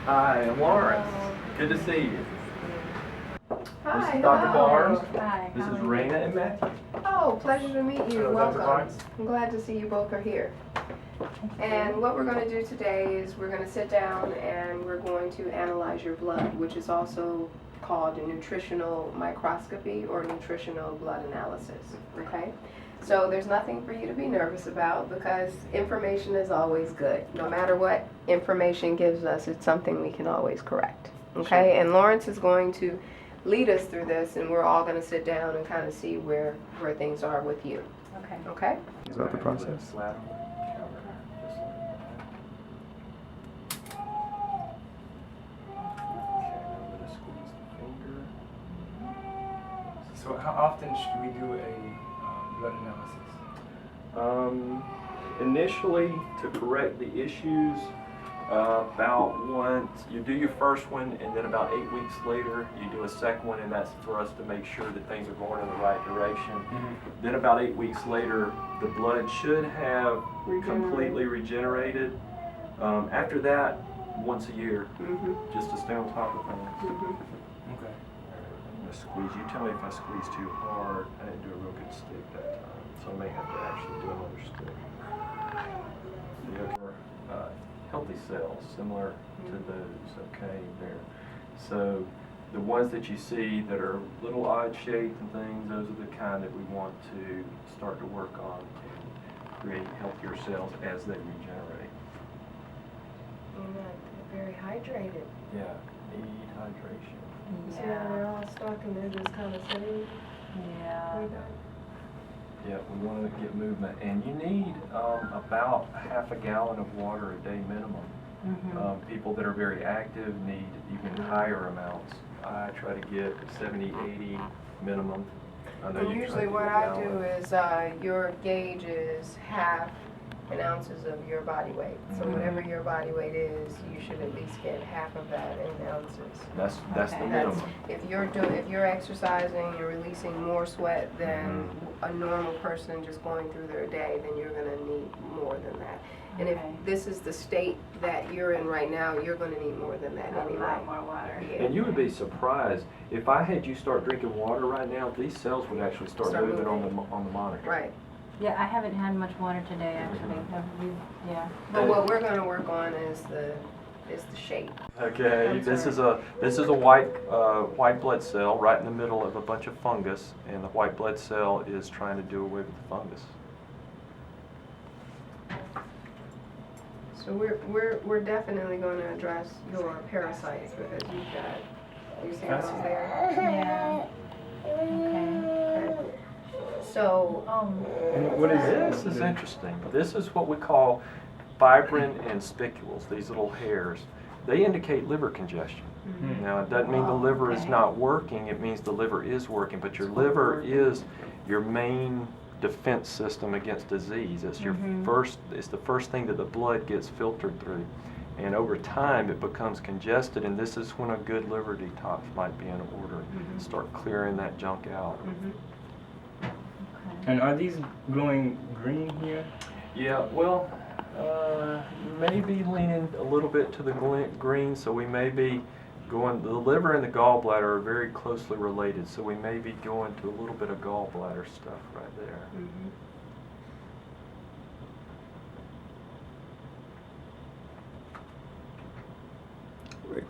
Hi, I'm Lawrence. Good to see you. Hi, This is Dr. hello. Barnes. Hi. This how is are you? Raina and Matthew. Oh, pleasure to meet you. Hello, Dr. Welcome. Barnes. I'm glad to see you both are here. And what we're going to do today is we're going to sit down and we're going to analyze your blood, which is also called a nutritional microscopy or nutritional blood analysis. Okay? So there's nothing for you to be nervous about because information is always good. No matter what information gives us, it's something we can always correct. Okay? Sure. And Lawrence is going to lead us through this, and we're all going to sit down and kind of see where things are with you. Okay. Okay? Is that the process? Flat on the counter, just like that. Okay, now I'm going to squeeze the finger. So how often should we do a blood analysis? Initially, to correct the issues, about once you do your first one, and then about 8 weeks later you do a second one, and that's for us to make sure that things are going in the right direction. Then about 8 weeks later, the blood should have completely regenerated. After that, once a year, just to stay on top of things. Okay. I'm gonna squeeze. You tell me if I squeeze too hard. I didn't do a real good stick that time, so I may have to actually do another stick. Healthy cells, similar to those, okay, there. So the ones that you see that are little odd shaped and things, those are the kind that we want to start to work on and create healthier cells as they regenerate. They're very hydrated. Yeah, need hydration. So they're all stuck and they're just kind of sitting. Yeah. Yeah, we want to get movement, and you need about half a gallon of water a day minimum. People that are very active need even higher amounts. I try to get 70, 80 minimum. I know And you try usually to what get a I gallon. do is your gauge is half in ounces of your body weight. So whatever your body weight is, you should at least get half of that in ounces. That's the Okay. minimum. If you're exercising, you're releasing more sweat than a normal person just going through their day, then you're going to need more than that. And if Okay. this is the state that you're in right now, you're going to need more than that A anyway. lot more water. Yeah. And you would be surprised if I had you start drinking water right now. These cells would actually start moving on the monitor. Right. Yeah, I haven't had much water today, actually. Yeah. But what we're going to work on is the shape. Okay, I'm this sorry. is a white blood cell right in the middle of a bunch of fungus, and the white blood cell is trying to do away with the fungus. So we're definitely going to address your parasites because you've got your samples there. Yeah. Okay. So And what is This is interesting. This is what we call fibrin and spicules, these little hairs. They indicate liver congestion. Now, it doesn't mean the liver is Okay. not working, it means the liver is working, but your liver is your main defense system against disease. It's your it's the first thing that the blood gets filtered through. And over time it becomes congested, and this is when a good liver detox might be in order. Start clearing that junk out. And are these glowing green here? Yeah, well, maybe leaning a little bit to the green, so we may be going, the liver and the gallbladder are very closely related, so we may be going to a little bit of gallbladder stuff right there. Wait.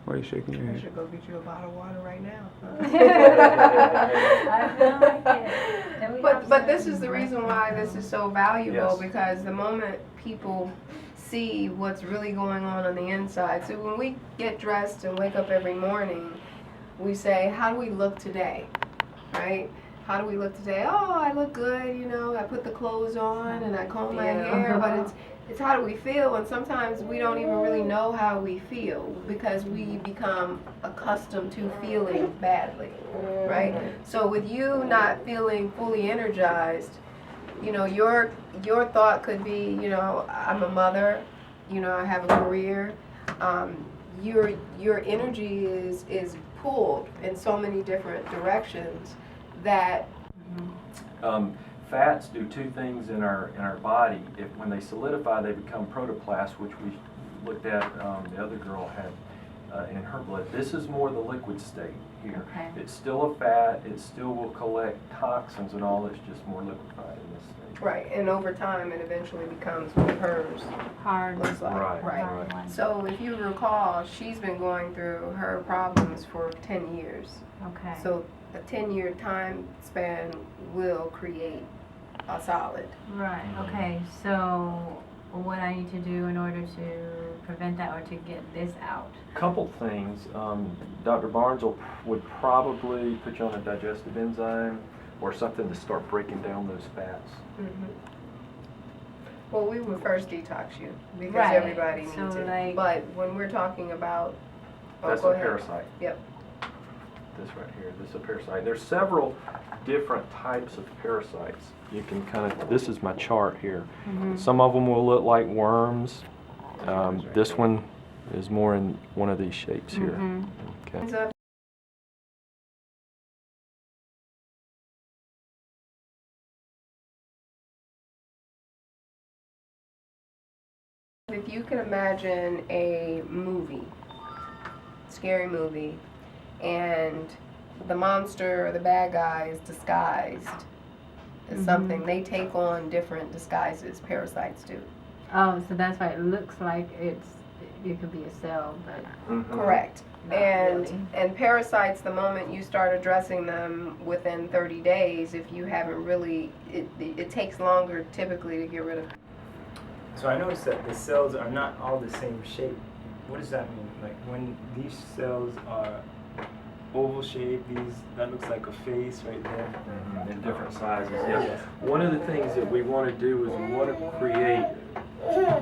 Why are you shaking your I head? should go get you a bottle of water right now. I feel like it. And we have But this some is the reason why this is so valuable, Yes. because the moment people see what's really going on the inside. So when we get dressed and wake up every morning, we say, how do we look today? Right? How do we look today? Oh, I look good, you know, I put the clothes on and I comb my hair, but it's how do we feel? And sometimes we don't even really know how we feel because we become accustomed to feeling badly, right? So with you not feeling fully energized, you know, your thought could be, you know, I'm a mother, you know, I have a career. Your energy is pulled in so many different directions that Fats do two things in our body. When they solidify, they become protoplasts, which looked at, the other girl had in her blood. This is more the liquid state here. Okay. It's still a fat, it still will collect toxins and all, it's just more liquefied in this state. Right, and over time, it eventually becomes what hers Hard. looks like. Right, Hard right. one. So if you recall, she's been going through her problems for 10 years. Okay. So a 10-year time span will create a solid. Right, okay, so what I need to do in order to prevent that or to get this out? Couple things. Dr. Barnes would probably put you on a digestive enzyme or something to start breaking down those fats. Well, we would first detox you because Right, everybody needs so it. like- But when we're talking about, That's go a ahead. parasite. Yep. This right here, this is a parasite. There's several different types of parasites. You can kind of, this is my chart here. Some of them will look like worms. This one is more in one of these shapes here. Okay. So if you can imagine a movie, scary movie, and the monster or the bad guy is disguised as something, they take on different disguises, parasites do. Oh, so that's why it looks like it could be a cell, but Correct. not And really. and parasites, the moment you start addressing them within 30 days, if you haven't really, it takes longer typically to get rid of. So I noticed that the cells are not all the same shape. What does that mean? Like when these cells are oval shaped, that looks like a face right there. In different sizes, yes. One of the things that we want to do is we want to create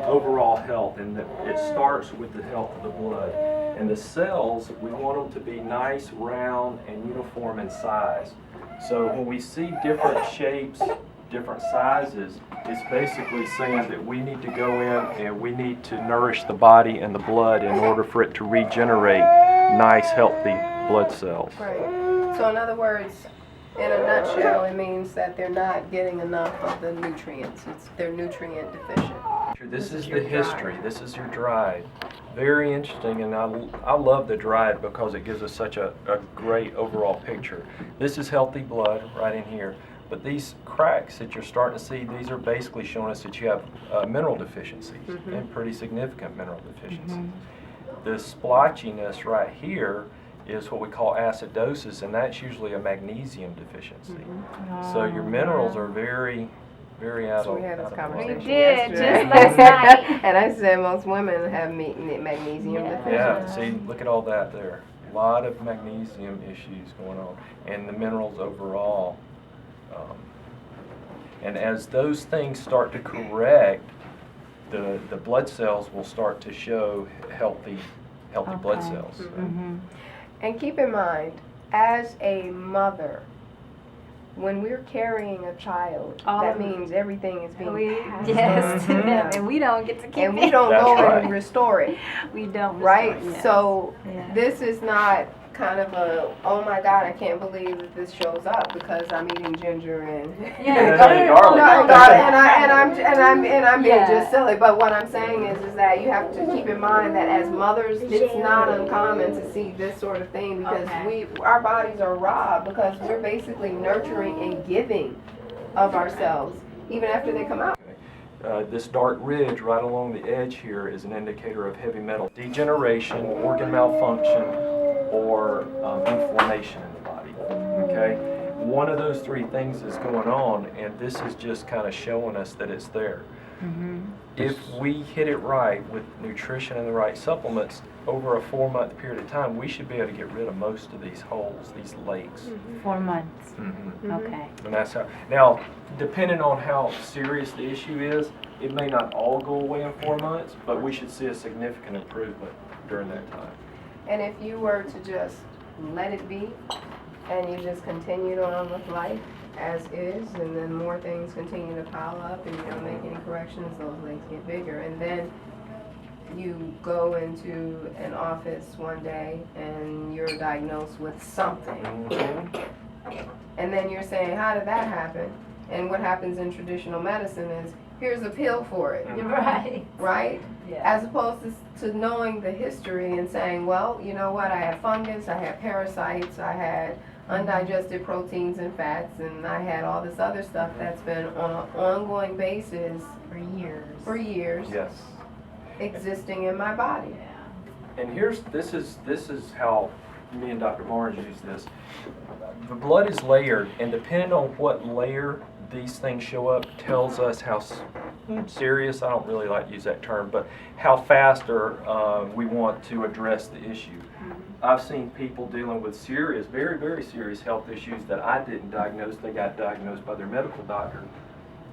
overall health, and that it starts with the health of the blood. And the cells, we want them to be nice, round, and uniform in size. So when we see different shapes, different sizes, it's basically saying that we need to go in and we need to nourish the body and the blood in order for it to regenerate nice, healthy blood cells. Right. So in other words, in a nutshell, it means that they're not getting enough of the nutrients. They're nutrient deficient. This is your the history. drive. This is your drive. Very interesting, and I love the drive because it gives us such a great overall picture. This is healthy blood right in here, but these cracks that you're starting to see, these are basically showing us that you have mineral deficiencies, and pretty significant mineral deficiencies. The splotchiness right here is what we call acidosis, and that's usually a magnesium deficiency. So your minerals are very out So of we had this out of conversation line. We did, yesterday. just last night. And I said most women have magnesium deficiency. Yeah, see, look at all that there. A lot of magnesium issues going on, and the minerals overall. And as those things start to correct, the blood cells will start to show healthy blood Okay. cells. And keep in mind, as a mother, when we're carrying a child, All that of it. means everything is being passed Yes, on to them. and we don't get to keep And we it. don't That's go right. and restore it, We don't. right? restore it, yes. So Yeah. this is not kind of a, oh my God, I can't believe that this shows up because I'm eating ginger and Yeah, garlic. No, Garlic. and I'm being Yeah. just silly. But what I'm saying is that you have to keep in mind that as mothers, it's not uncommon to see this sort of thing because Okay. our bodies are robbed because we're basically nurturing and giving of ourselves even after they come out. This dark ridge right along the edge here is an indicator of heavy metal degeneration, organ malfunction, or inflammation in the body. Okay? One of those three things is going on, and this is just kind of showing us that it's there. If we hit it right with nutrition and the right supplements, over a 4-month period of time, we should be able to get rid of most of these holes, these lakes. 4 months. Mhm. Okay. And that's how. Now, depending on how serious the issue is, it may not all go away in 4 months, but we should see a significant improvement during that time. And if you were to just let it be and you just continued on with life as is, and then more things continue to pile up and you don't make any corrections, those legs get bigger. And then you go into an office one day and you're diagnosed with something. And then you're saying, how did that happen? And what happens in traditional medicine is here's a pill for it, Right. right? Yeah. As opposed to knowing the history and saying, well, you know what, I had fungus, I had parasites, I had undigested proteins and fats, and I had all this other stuff that's been on an ongoing basis For years. Yes. existing in my body. Yeah. And this is how me and Dr. Barnes use this. The blood is layered, and depending on what layer these things show up, tells us how serious, I don't really like to use that term, but how fast we want to address the issue. I've seen people dealing with serious, very, very serious health issues that I didn't diagnose. They got diagnosed by their medical doctor.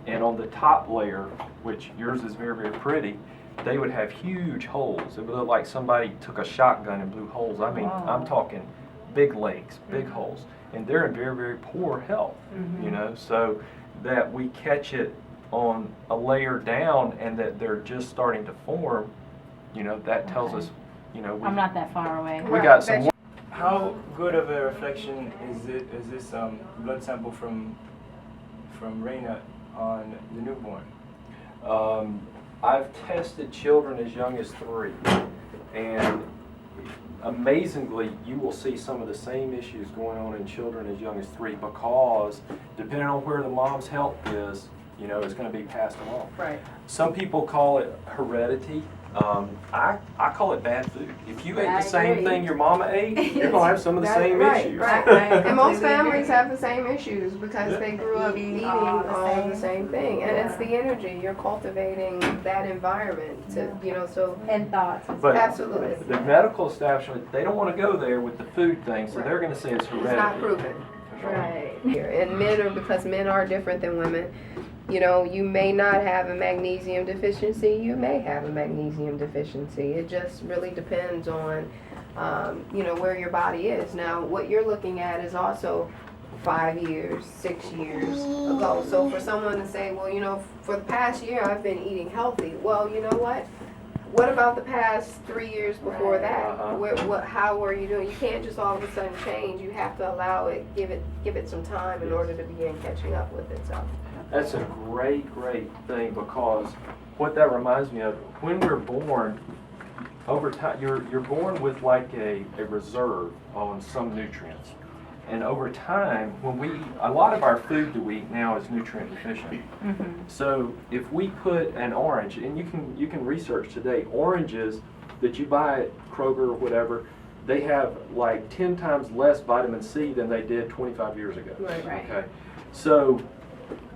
And on the top layer, which yours is very, very pretty, they would have huge holes. It would look like somebody took a shotgun and blew holes. I mean, Wow. I'm talking big legs, big holes. And they're in very, very poor health, you know, so that we catch it on a layer down and that they're just starting to form, you know, that tells Okay. us, you know, I'm not that far away. we got some Right. How good of a reflection is this blood sample from Raina on the newborn? I've tested children as young as 3, and amazingly, you will see some of the same issues going on in children as young as 3 because depending on where the mom's health is, you know, it's going to be passed along. Right. Some people call it heredity. I call it bad food. If you ate I the same agree. thing your mama ate, you're going to have some of the That's same right, issues. right. And most families have the same issues because Yeah. they grew up Eating eating all all the the same thing. And it's the energy. You're cultivating that environment to, you know, so And thoughts. But absolutely. the medical establishment, they don't want to go there with the food thing, so they're going to say it's heredity. It's not proven. Right. And men are, because men are different than women, you know, you may not have a magnesium deficiency, you may have a magnesium deficiency. It just really depends on, you know, where your body is. Now, what you're looking at is also 5 years, 6 years ago. So for someone to say, well, you know, for the past year I've been eating healthy. Well, you know what? What about the past 3 years before that? Uh-huh. How were you doing? You can't just all of a sudden change. You have to allow it, give it some time in order to begin catching up with itself. That's a great thing because what that reminds me of, when we're born, over time, you're born with like a reserve on some nutrients. And over time, a lot of our food that we eat now is nutrient deficient. So if we put an orange, and you can research today, oranges that you buy at Kroger or whatever, they have like 10 times less vitamin C than they did 25 years ago. Right. Okay. So,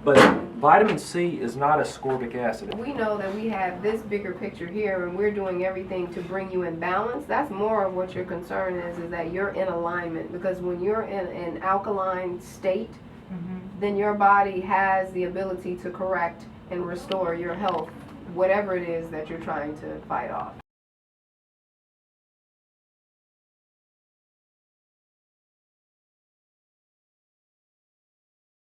but vitamin C is not ascorbic acid. We know that we have this bigger picture here and we're doing everything to bring you in balance. That's more of what your concern is that you're in alignment, because when you're in an alkaline state, then your body has the ability to correct and restore your health, whatever it is that you're trying to fight off.